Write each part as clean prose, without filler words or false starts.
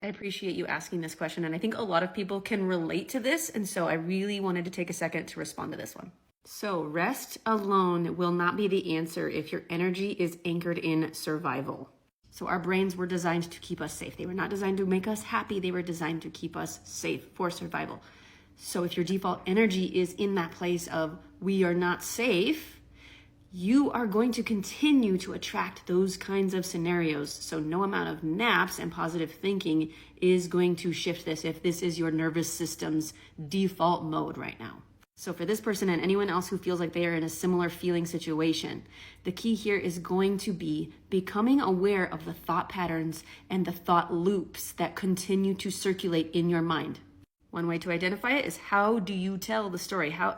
I appreciate you asking this question, and I think a lot of people can relate to this, and so I really wanted to take a second to respond to this one. So rest alone will not be the answer if your energy is anchored in survival. So our brains were designed to keep us safe. They were not designed to make us happy. They were designed to keep us safe for survival. So if your default energy is in that place of we are not safe, you are going to continue to attract those kinds of scenarios. So no amount of naps and positive thinking is going to shift this if this is your nervous system's default mode right now. So for this person and anyone else who feels like they are in a similar feeling situation, the key here is going to be becoming aware of the thought patterns and the thought loops that continue to circulate in your mind. One way to identify it is, how do you tell the story? How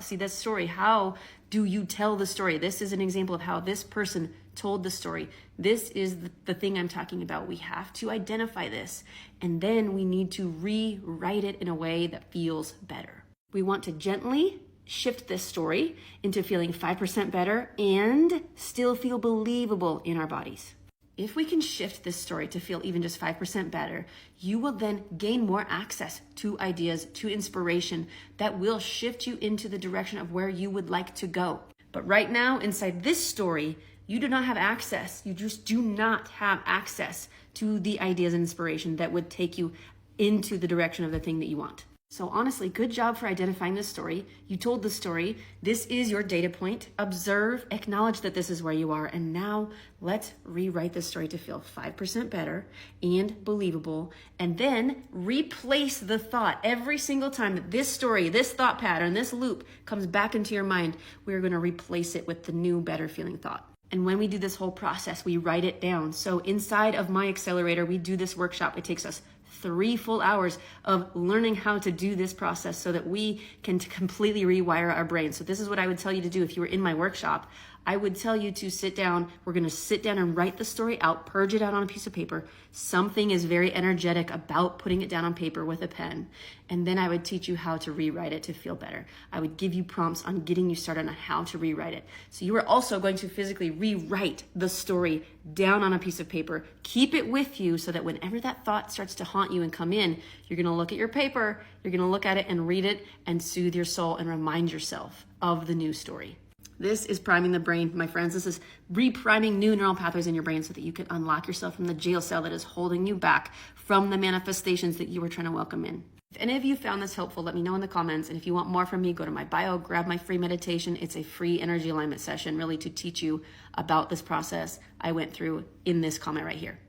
do you tell the story? This is an example of how this person told the story. This is the thing I'm talking about. We have to identify this, and then we need to rewrite it in a way that feels better. We want to gently shift this story into feeling 5% better and still feel believable in our bodies. If we can shift this story to feel even just 5% better, you will then gain more access to ideas, to inspiration that will shift you into the direction of where you would like to go. But right now, inside this story, you do not have access. You just do not have access to the ideas and inspiration that would take you into the direction of the thing that you want. So honestly, good job for identifying this story. You told the story. This is your data point. Observe, acknowledge that this is where you are. And now let's rewrite this story to feel 5% better and believable. And then replace the thought. Every single time that this story, this thought pattern, this loop comes back into your mind, we're going to replace it with the new, better feeling thought. And when we do this whole process, we write it down. So inside of my accelerator, we do this workshop. It takes us 3 full hours of learning how to do this process so that we can completely rewire our brain. So this is what I would tell you to do if you were in my workshop. I would tell you to sit down. We're going to sit down and write the story out, purge it out on a piece of paper. Something is very energetic about putting it down on paper with a pen. And then I would teach you how to rewrite it to feel better. I would give you prompts on getting you started on how to rewrite it. So you are also going to physically rewrite the story down on a piece of paper. Keep it with you so that whenever that thought starts to haunt you and come in, you're going to look at your paper, you're going to look at it and read it and soothe your soul and remind yourself of the new story. This is priming the brain, my friends. This is repriming new neural pathways in your brain so that you can unlock yourself from the jail cell that is holding you back from the manifestations that you were trying to welcome in. If any of you found this helpful, let me know in the comments. And if you want more from me, go to my bio, grab my free meditation. It's a free energy alignment session, really to teach you about this process I went through in this comment right here.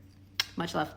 Much love.